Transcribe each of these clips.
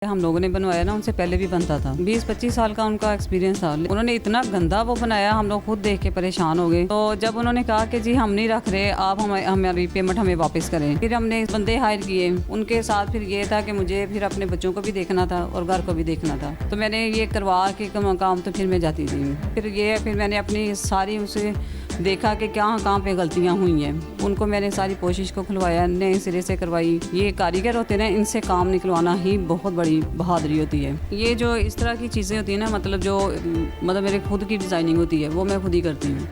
हम लोगों ने बनवाया ना, उनसे पहले भी बनता था। 20-25 साल का उनका एक्सपीरियंस था। उन्होंने इतना गंदा वो बनाया, हम लोग खुद देख के परेशान हो गए। तो जब उन्होंने कहा कि जी हम नहीं रख रहे, आप हमारी पेमेंट हमें वापस करें, फिर हमने बंदे हायर किए। उनके साथ फिर ये था कि मुझे फिर अपने बच्चों को भी देखना था और घर को भी देखना था। तो मैंने ये करवा के काम तो फिर मैं जाती थी। फिर मैंने अपनी सारी उसे देखा कि कहाँ पे गलतियाँ हुई हैं। उनको मैंने सारी कोशिश को खुलवाया, नए सिरे से करवाई। ये कारीगर होते हैं ना, इनसे काम निकलवाना ही बहुत बड़ी बहादुरी होती है। ये जो इस तरह की चीज़ें होती हैं ना, मतलब मेरे खुद की डिज़ाइनिंग होती है, वो मैं खुद ही करती हूँ।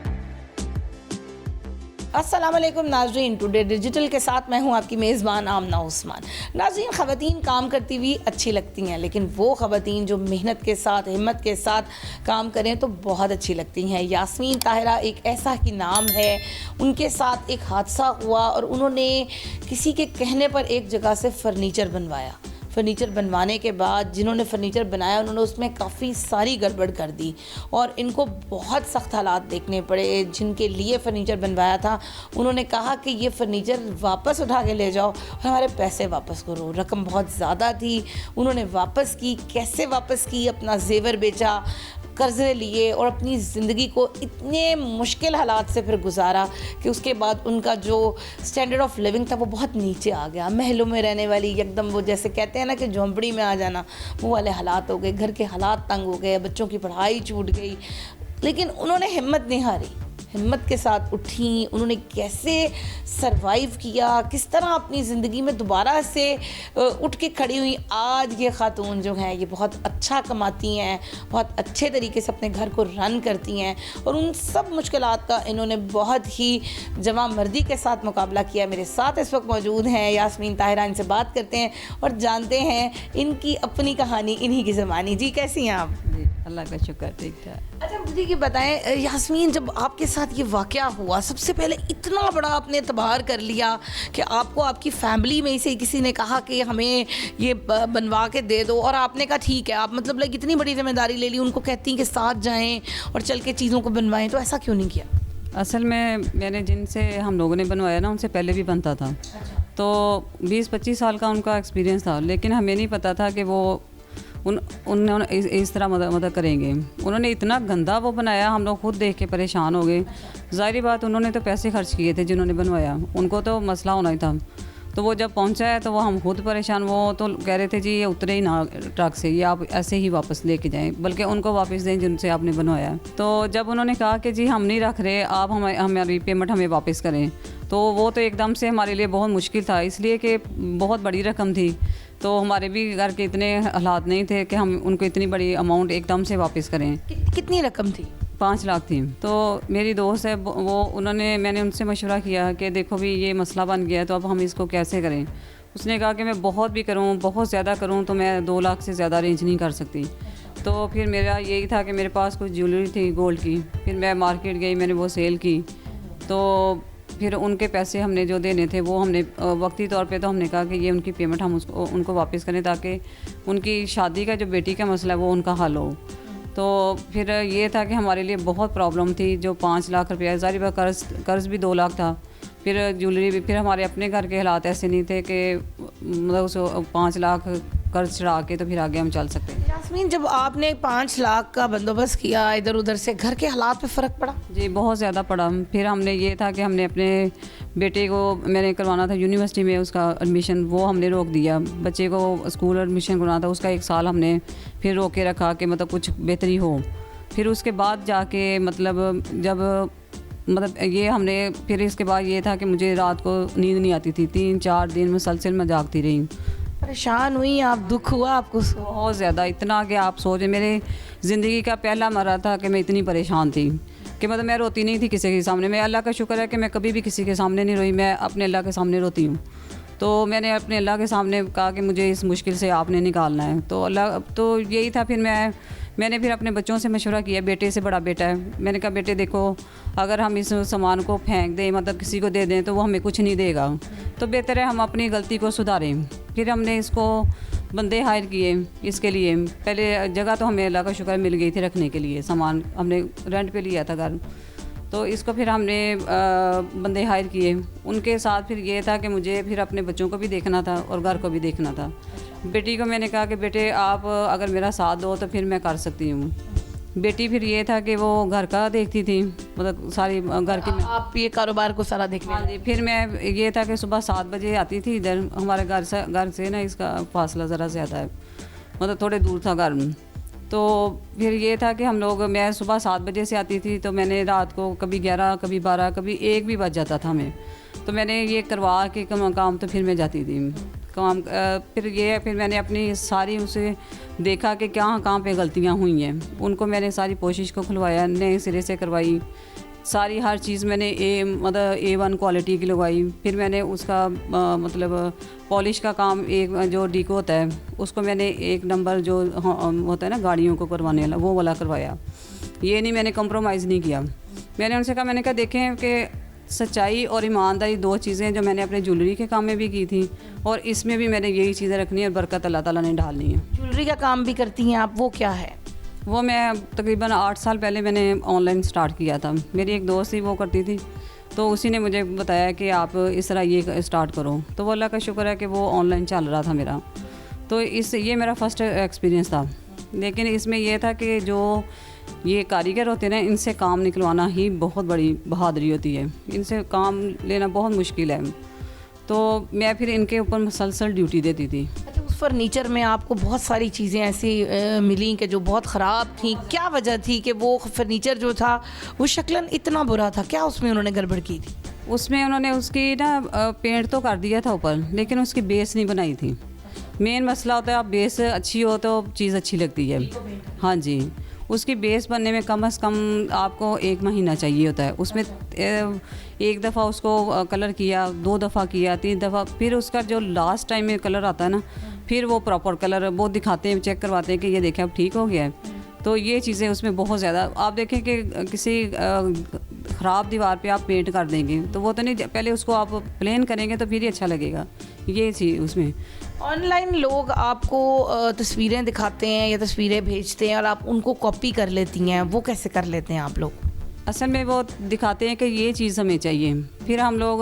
अस्सलाम वालेकुम नाज़रीन, टुडे डिजिटल के साथ मैं हूं आपकी मेज़बान आमना उस्मान। नाज़रीन, ख़वातीन काम करती हुई अच्छी लगती हैं, लेकिन वो ख़वातीन जो मेहनत के साथ, हिम्मत के साथ काम करें तो बहुत अच्छी लगती हैं। यास्मीन ताहिरा एक ऐसा ही नाम है। उनके साथ एक हादसा हुआ और उन्होंने किसी के कहने पर एक जगह से फ़र्नीचर बनवाया। फ़र्नीचर बनवाने के बाद जिन्होंने फ़र्नीचर बनाया, उन्होंने उसमें काफ़ी सारी गड़बड़ कर दी और इनको बहुत सख्त हालात देखने पड़े। जिनके लिए फ़र्नीचर बनवाया था, उन्होंने कहा कि ये फ़र्नीचर वापस उठा के ले जाओ और हमारे पैसे वापस करो। रकम बहुत ज़्यादा थी, उन्होंने वापस की। कैसे वापस की? अपना जेवर बेचा, कर्ज़े लिए और अपनी ज़िंदगी को इतने मुश्किल हालात से फिर गुजारा कि उसके बाद उनका जो स्टैंडर्ड ऑफ लिविंग था वो बहुत नीचे आ गया। महलों में रहने वाली एकदम, वो जैसे कहते हैं ना कि झोंपड़ी में आ जाना, वो वाले हालात हो गए। घर के हालात तंग हो गए, बच्चों की पढ़ाई छूट गई, लेकिन उन्होंने हिम्मत नहीं हारी। हिम्मत के साथ उठी। उन्होंने कैसे सरवाइव किया, किस तरह अपनी ज़िंदगी में दोबारा से उठ के खड़ी हुई। आज ये ख़ातून जो हैं, ये बहुत अच्छा कमाती हैं, बहुत अच्छे तरीके से अपने घर को रन करती हैं और उन सब मुश्किलात का इन्होंने बहुत ही जवामर्दी के साथ मुकाबला किया। मेरे साथ इस वक्त मौजूद हैं यास्मीन ताहिरा। इनसे बात करते हैं और जानते हैं इनकी अपनी कहानी, इन्हीं की ज़बानी। जी, कैसी हैं आप? जी, अल्लाह का शुक्र, ठीक ठाक। अच्छा, मुझे ये बताएं यास्मीन, जब आपके साथ ये वाक़या हुआ, सबसे पहले इतना बड़ा आपने तबार कर लिया कि आपको आपकी फैमिली में से किसी ने कहा कि हमें ये बनवा के दे दो और आपने कहा ठीक है, आप मतलब लाइक इतनी बड़ी जिम्मेदारी ले ली, उनको कहती हैं कि साथ जाएं और चल के चीज़ों को बनवाएं, तो ऐसा क्यों नहीं किया? असल में मैंने जिनसे हम लोगों ने बनवाया ना, उनसे पहले भी बनता था। तो 20-25 साल का उनका एक्सपीरियंस था, लेकिन हमें नहीं पता था कि वो उन्होंने इस तरह मदद करेंगे। उन्होंने इतना गंदा वो बनाया, हम लोग खुद देख के परेशान हो गए। ज़ाहिर बात, उन्होंने तो पैसे खर्च किए थे जिन्होंने बनवाया, उनको तो मसला होना ही था। तो वो जब पहुंचा है तो वो हम खुद परेशान। वो तो कह रहे थे जी ये उतरे ही ना ट्रक से, ये आप ऐसे ही वापस लेके जाएं, बल्कि उनको वापस दें जिनसे आपने बनवाया। तो जब उन्होंने कहा कि जी हम नहीं रख रहे, आप हमारी पेमेंट हमें वापस करें, तो वो तो एकदम से हमारे लिए बहुत मुश्किल था, इसलिए कि बहुत बड़ी रकम थी। तो हमारे भी घर के इतने हालात नहीं थे कि हम उनको इतनी बड़ी अमाउंट एकदम से वापस करें। कितनी रकम थी? 5 लाख थी। तो मेरी दोस्त है मैंने उनसे मशवरा किया कि देखो भी ये मसला बन गया है, तो अब हम इसको कैसे करें। उसने कहा कि मैं बहुत भी करूं, बहुत ज़्यादा करूं तो मैं 2 लाख से ज़्यादा अरेंज नहीं कर सकती। तो फिर मेरा यही था कि मेरे पास कुछ ज्वेलरी थी गोल्ड की, फिर मैं मार्केट गई, मैंने वो सेल की। तो फिर उनके पैसे हमने जो देने थे वो हमने वक्ती तौर पे, तो हमने कहा कि ये उनकी पेमेंट हम उनको वापस करें, ताकि उनकी शादी का जो बेटी का मसला है वो उनका हल हो। तो फिर ये था कि हमारे लिए बहुत प्रॉब्लम थी। जो 5 लाख रुपया, ज़ाहिर बात कर्ज़ भी 2 लाख था, फिर ज्वेलरी भी, फिर हमारे अपने घर के हालात ऐसे नहीं थे कि मतलब उस 5 लाख कर्ज चढ़ा के तो फिर आगे हम चल सकते हैं। यास्मीन, जब आपने 5 लाख का बंदोबस्त किया, इधर उधर से घर के हालात पे फ़र्क पड़ा? जी, बहुत ज़्यादा पड़ा। फिर हमने ये था कि हमने अपने बेटे को, मैंने करवाना था यूनिवर्सिटी में उसका एडमिशन, वो हमने रोक दिया। बच्चे को स्कूल एडमिशन करवाना था, उसका 1 साल हमने फिर रोक के रखा कि मतलब कुछ बेहतरी हो। फिर उसके बाद जाके ये हमने, फिर इसके बाद ये था कि मुझे रात को नींद नहीं आती थी। 3-4 दिन मुसलसल में जागती रही। परेशान हुई आप? दुख हुआ आपको? बहुत ज़्यादा, इतना कि आप सोचें, मेरे ज़िंदगी का पहला मरा था कि मैं इतनी परेशान थी कि मतलब मैं रोती नहीं थी किसी के सामने। मैं अल्लाह का शुक्र है कि मैं कभी भी किसी के सामने नहीं रोई, मैं अपने अल्लाह के सामने रोती हूँ। तो मैंने अपने अल्लाह के सामने कहा कि मुझे इस मुश्किल से आपने निकालना है। तो अल्लाह, तो यही था। फिर मैंने फिर अपने बच्चों से मशवरा किया। बेटे से, बड़ा बेटा है, मैंने कहा बेटे देखो, अगर हम इस सामान को फेंक दें, मतलब किसी को दे दें, तो वो हमें कुछ नहीं देगा, तो बेहतर है हम अपनी गलती को सुधारें। फिर हमने इसको बंदे हायर किए इसके लिए। पहले जगह तो हमें अल्लाह का शुक्र मिल गई थी रखने के लिए, सामान हमने रेंट पे लिया था घर। तो इसको फिर हमने बंदे हायर किए। उनके साथ फिर ये था कि मुझे फिर अपने बच्चों को भी देखना था और घर को भी देखना था। बेटी को मैंने कहा कि बेटे आप अगर मेरा साथ दो तो फिर मैं कर सकती हूँ। बेटी फिर ये था कि वो घर का देखती थी, मतलब सारी घर की। आप ये कारोबार को सारा देखने हाँ जी। फिर मैं ये था कि सुबह 7 बजे आती थी इधर, हमारे घर से ना इसका फासला ज़रा ज़्यादा है, मतलब थोड़े दूर था घर। तो फिर ये था कि मैं सुबह 7 बजे से आती थी, तो मैंने रात को कभी 11, कभी 12, कभी 1 भी बज जाता था हमें। तो मैंने ये करवा के काम तो फिर मैं जाती थी काम। फिर मैंने अपनी सारी उसे देखा कि कहाँ पे गलतियाँ हुई हैं, उनको मैंने सारी कोशिश को खुलवाया, नए सिरे से करवाई सारी हर चीज़ मैंने मतलब A1 क्वालिटी की लगवाई। फिर मैंने उसका मतलब पॉलिश का काम, एक जो डीको होता है उसको मैंने 1 नंबर जो होता है ना गाड़ियों को करवाने वाला, वो वाला करवाया। ये नहीं, मैंने कंप्रोमाइज़ नहीं किया। मैंने उनसे कहा, मैंने कहा देखें कि सच्चाई और ईमानदारी 2 चीज़ें जो मैंने अपने ज्वेलरी के काम में भी की थी और इसमें भी मैंने यही चीज़ें रखनी है, बरकत अल्लाह ताला ने डालनी है। ज्वेलरी का काम भी करती हैं आप, वो क्या है? वो मैं तकरीबन 8 साल पहले मैंने ऑनलाइन स्टार्ट किया था। मेरी एक दोस्त थी वो करती थी, तो उसी ने मुझे बताया कि आप इस तरह ये स्टार्ट करो। तो वो अल्लाह का शुक्र है कि वो ऑनलाइन चल रहा था मेरा। तो ये मेरा फ़र्स्ट एक्सपीरियंस था। लेकिन इसमें यह था कि जो ये कारीगर होते हैं ना, इनसे काम निकलवाना ही बहुत बड़ी बहादुरी होती है, इनसे काम लेना बहुत मुश्किल है। तो मैं फिर इनके ऊपर मुसलसल ड्यूटी देती थी। अच्छा, उस फर्नीचर में आपको बहुत सारी चीज़ें ऐसी मिली कि जो बहुत ख़राब थी, क्या वजह थी कि वो फर्नीचर जो था वो शक्लन इतना बुरा था? क्या उसमें उन्होंने गड़बड़ की थी? उसमें उन्होंने उसकी ना पेंट तो कर दिया था ऊपर, लेकिन उसकी बेस नहीं बनाई थी। मेन मसला होता है, आप बेस अच्छी हो तो चीज़ अच्छी लगती है। हाँ जी, उसकी बेस बनने में कम से कम आपको 1 महीना चाहिए होता है। उसमें 1 दफ़ा उसको कलर किया, 2 दफ़ा किया, 3 दफ़ा, फिर उसका जो लास्ट टाइम में कलर आता है ना, फिर वो प्रॉपर कलर वो दिखाते हैं, चेक करवाते हैं कि ये देखें अब ठीक हो गया है। तो ये चीज़ें उसमें बहुत ज़्यादा, आप देखें कि किसी ख़राब दीवार पे आप पेंट कर देंगे तो वो तो नहीं, पहले उसको आप प्लेन करेंगे तो फिर ही अच्छा लगेगा। ये चीज़ उसमें। ऑनलाइन लोग आपको तस्वीरें दिखाते हैं या तस्वीरें भेजते हैं और आप उनको कॉपी कर लेती हैं, वो कैसे कर लेते हैं आप लोग? असल में वो दिखाते हैं कि ये चीज़ हमें चाहिए, फिर हम लोग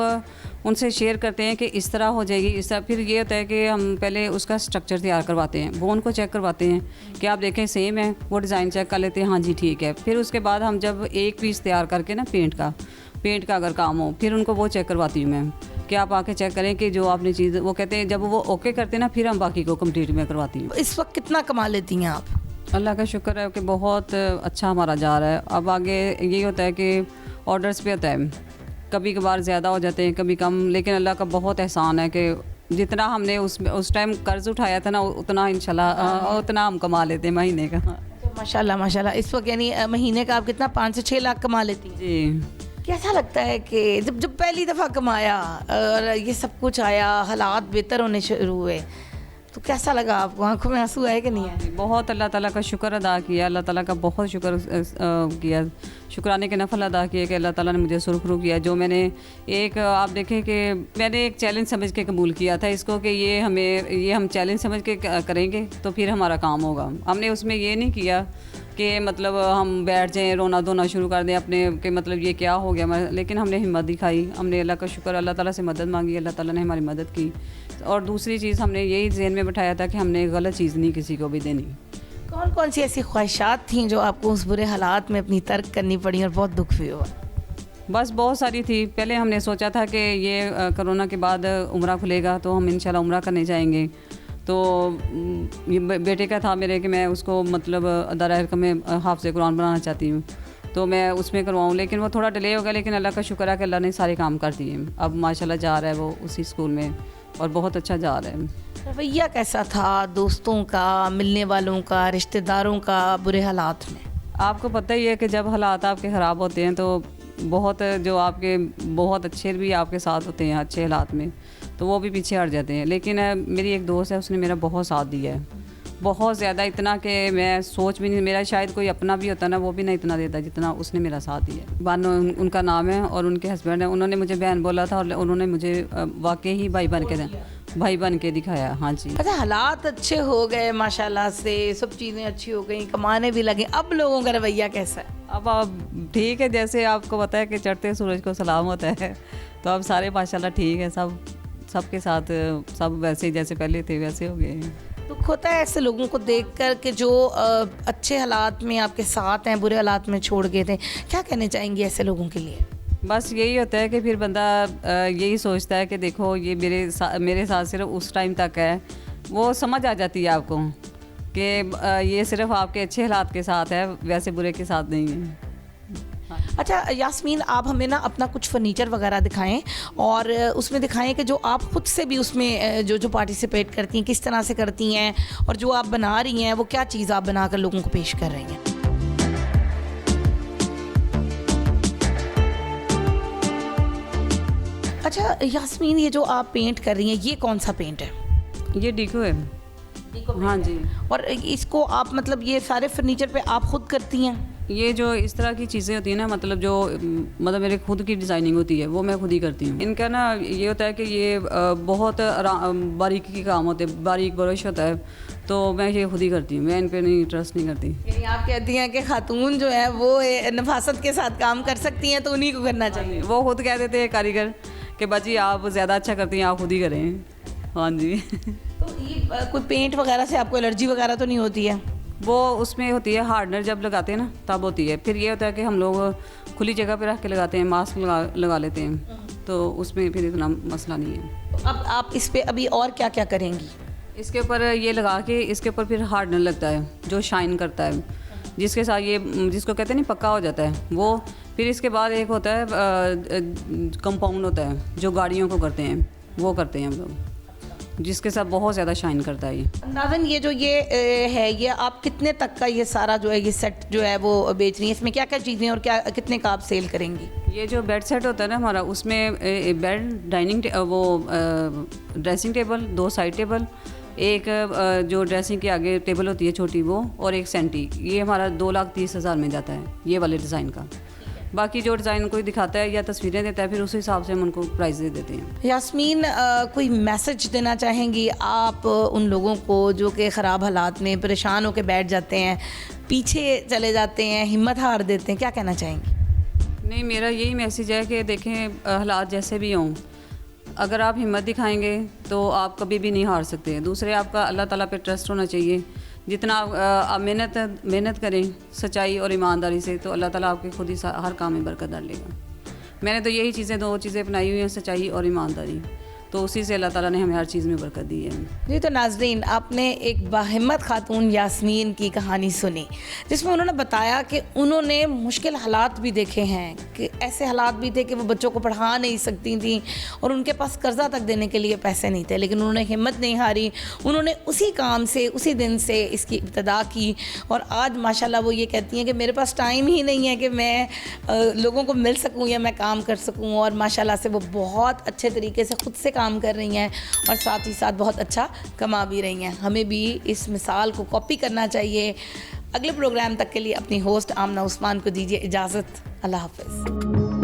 उनसे शेयर करते हैं कि इस तरह हो जाएगी, इस तरह। फिर ये होता है कि हम पहले उसका स्ट्रक्चर तैयार करवाते हैं, वो उनको चेक करवाते हैं कि आप देखें सेम है, वो डिज़ाइन चेक कर लेते हैं, हाँ जी ठीक है। फिर उसके बाद हम जब एक पीस तैयार करके ना पेंट का अगर काम हो, फिर उनको वो चेक करवाती हूँ मैं कि आप आके चेक करें कि जो आपने चीज़, वो कहते हैं जब वो ओके करते हैं ना, फिर हम बाकी को कंप्लीट में करवाती हूँ। इस वक्त कितना कमा लेती हैं आप? अल्लाह का शुक्र है कि बहुत अच्छा हमारा जा रहा है। अब आगे यही होता है कि ऑर्डर्स पे होता है, कभी कभार ज़्यादा हो जाते हैं, कभी कम, लेकिन अल्लाह का बहुत एहसान है कि जितना हमने उस टाइम कर्ज उठाया था ना, उतना इंशाल्लाह उतना हम कमा लेते हैं महीने का। माशाल्लाह माशाल्लाह। इस वक्त यानी महीने का आप कितना 5 से 6 लाख कमा लेती हैं? जी। कैसा लगता है कि जब पहली दफ़ा कमाया और ये सब कुछ आया, हालात बेहतर होने शुरू हुए, तो कैसा लगा आपको? आंखों में आंसू आए कि नहीं आए? बहुत अल्लाह ताला का शुक्र अदा किया, अल्लाह ताला का बहुत शुक्र किया, शुक्राने के नफल अदा किए कि अल्लाह ताला ने मुझे सुरखरू किया। जो मैंने आप देखें कि मैंने एक चैलेंज समझ के कबूल किया था इसको कि ये हम चैलेंज समझ के करेंगे तो फिर हमारा काम होगा। हमने उसमें ये नहीं किया कि मतलब हम बैठ जाएं, रोना धोना शुरू कर दें अपने कि मतलब ये क्या हो गया, लेकिन हमने हिम्मत दिखाई, हमने अल्लाह का शुक्र, अल्लाह ताला से मदद मांगी, अल्लाह ताला ने हमारी मदद की। और दूसरी चीज़ हमने यही ज़हन में बैठाया था कि हमने गलत चीज़ नहीं किसी को भी देनी। कौन कौन सी ऐसी ख्वाहिशात थीं जो आपको उस बुरे हालात में अपनी तर्क करनी पड़ी और बहुत दुख भी हुआ? बस बहुत सारी थी। पहले हमने सोचा था कि ये कोरोना के बाद उम्रा खुलेगा तो हम इंशाल्लाह उम्रा करने जाएंगे। तो ये बेटे का था मेरे कि मैं उसको मतलब दायरा में हाफ़िज़ कुरान बनाना चाहती हूँ, तो मैं उसमें करवाऊँ, लेकिन वो थोड़ा डिले हो गया। लेकिन अल्लाह का शुक्र है कि अल्लाह ने सारे काम कर दिए। अब माशाल्लाह जा रहा है वो उसी स्कूल में और बहुत अच्छा जा रहा है। रवैया कैसा था दोस्तों का, मिलने वालों का, रिश्तेदारों का बुरे हालात में? आपको पता ही है कि जब हालात आपके ख़राब होते हैं तो बहुत जो आपके बहुत अच्छे भी आपके साथ होते हैं अच्छे हालात में, तो वो भी पीछे हट जाते हैं। लेकिन मेरी एक दोस्त है, उसने मेरा बहुत साथ दिया है, बहुत ज़्यादा, इतना कि मैं सोच भी नहीं, मेरा शायद कोई अपना भी होता ना वो भी नहीं इतना देता जितना उसने मेरा साथ दिया। बानो उनका नाम है और उनके हस्बैंड है, उन्होंने मुझे बहन बोला था और उन्होंने मुझे वाकई ही भाई बन के दिखाया। हाँ जी। अच्छा, हालात अच्छे हो गए माशाल्लाह से, सब चीज़ें अच्छी हो गई, कमाने भी लगे, अब लोगों का रवैया कैसा है? अब ठीक है, जैसे आपको पता है कि चढ़ते सूरज को सलाम होता है, तो अब सारे माशाल्लाह ठीक है, सब सबके साथ सब वैसे जैसे पहले थे वैसे हो गए हैं। दुख होता है ऐसे लोगों को देख कर के जो अच्छे हालात में आपके साथ हैं, बुरे हालात में छोड़ गए थे, क्या कहने चाहेंगे ऐसे लोगों के लिए? बस यही होता है कि फिर बंदा यही सोचता है कि देखो ये मेरे साथ सिर्फ उस टाइम तक है। वो समझ आ जाती है आपको कि ये सिर्फ आपके अच्छे हालात के साथ है, वैसे बुरे के साथ नहीं है। अच्छा यास्मीन, आप हमें ना अपना कुछ फर्नीचर वगैरह दिखाएं और उसमें दिखाएं कि जो आप खुद से भी उसमें जो पार्टिसिपेट करती हैं किस तरह से करती हैं, और जो आप बना रही हैं वो क्या चीज़ आप बनाकर लोगों को पेश कर रही हैं। अच्छा यास्मीन, ये जो आप पेंट कर रही हैं ये कौन सा पेंट है? ये डीको है। हाँ जी। और इसको आप मतलब ये सारे फर्नीचर पे आप खुद करती हैं? ये जो इस तरह की चीज़ें होती हैं ना, मतलब मेरे खुद की डिज़ाइनिंग होती है, वो मैं खुद ही करती हूँ। इनका ना ये होता है कि ये बहुत बारीकी के काम होते हैं, बारीक ब्रश होता है, तो मैं ये खुद ही करती हूँ। मैं इन पर नहीं ट्रस्ट नहीं करती। यानी आप कहती हैं कि खातून जो है वो नफासत के साथ काम कर सकती हैं, तो उन्हीं को करना चाहिए। वो खुद कह देते हैं कारीगर कि बाजी आप ज़्यादा अच्छा करती हैं, आप खुद ही करें। हाँ जी। तो ये कोई पेंट वगैरह से आपको एलर्जी वगैरह तो नहीं होती है? वो उसमें होती है हार्डनर, जब लगाते हैं ना तब होती है। फिर ये होता है कि हम लोग खुली जगह पे रख के लगाते हैं, मास्क लगा लेते हैं, तो उसमें फिर इतना मसला नहीं है। तो अब आप इस पे अभी और क्या क्या करेंगी? इसके ऊपर ये लगा के इसके ऊपर फिर हार्डनर लगता है जो शाइन करता है, जिसके साथ ये जिसको कहते हैं नहीं पक्का हो जाता है वो। फिर इसके बाद एक होता है कंपाउंड होता है जो गाड़ियों को करते हैं, वो करते हैं हम लोग, जिसके साथ बहुत ज़्यादा शाइन करता है ये। नाज़न, ये जो ये है, ये आप कितने तक का ये सारा जो है ये सेट जो है वो बेच रही हैं? इसमें क्या क्या चीज़ें और क्या कितने का आप सेल करेंगी? ये जो बेड सेट होता है ना हमारा, उसमें bed, dressing table, 2 side table, एक जो ड्रेसिंग के आगे टेबल होती है छोटी वो, और एक सेंटी, ये हमारा 2,30,000 में जाता है ये वाले डिज़ाइन का। बाकी जो डिज़ाइन कोई दिखाता है या तस्वीरें देता है, फिर उस हिसाब से हम उनको प्राइस दे देते हैं। यास्मीन, कोई मैसेज देना चाहेंगी आप उन लोगों को जो कि ख़राब हालात में परेशान होकर बैठ जाते हैं, पीछे चले जाते हैं, हिम्मत हार देते हैं, क्या कहना चाहेंगी? नहीं, मेरा यही मैसेज है कि देखें हालात जैसे भी हों, अगर आप हिम्मत दिखाएंगे तो आप कभी भी नहीं हार सकते। दूसरे, आपका अल्लाह ताला पे ट्रस्ट होना चाहिए। जितना आप मेहनत करें सच्चाई और ईमानदारी से, तो अल्लाह ताला आपके खुद ही हर काम में बरकत डाल लेगा। मैंने तो यही चीज़ें 2 चीज़ें अपनाई हुई हैं, सच्चाई और ईमानदारी, तो उसी से अल्लाह ताला ने हमें हर चीज़ में बरकत दी है। जी, तो नाज़रीन, आपने एक बाहिम्मत खातून यास्मीन की कहानी सुनी, जिसमें उन्होंने बताया कि उन्होंने मुश्किल हालात भी देखे हैं, कि ऐसे हालात भी थे कि वो बच्चों को पढ़ा नहीं सकती थी और उनके पास कर्ज़ा तक देने के लिए पैसे नहीं थे, लेकिन उन्होंने हिम्मत नहीं हारी। उन्होंने उसी काम से, उसी दिन से इसकी इब्तिदा की, और आज माशाल्लाह वो ये कहती हैं कि मेरे पास टाइम ही नहीं है कि मैं लोगों को मिल सकूँ या मैं काम कर सकूँ, और माशाल्लाह से वो बहुत अच्छे तरीके से खुद से काम कर रही हैं और साथ ही साथ बहुत अच्छा कमा भी रही हैं। हमें भी इस मिसाल को कॉपी करना चाहिए। अगले प्रोग्राम तक के लिए अपनी होस्ट आमना उस्मान को दीजिए इजाज़त। अल्लाह हाफ़िज़।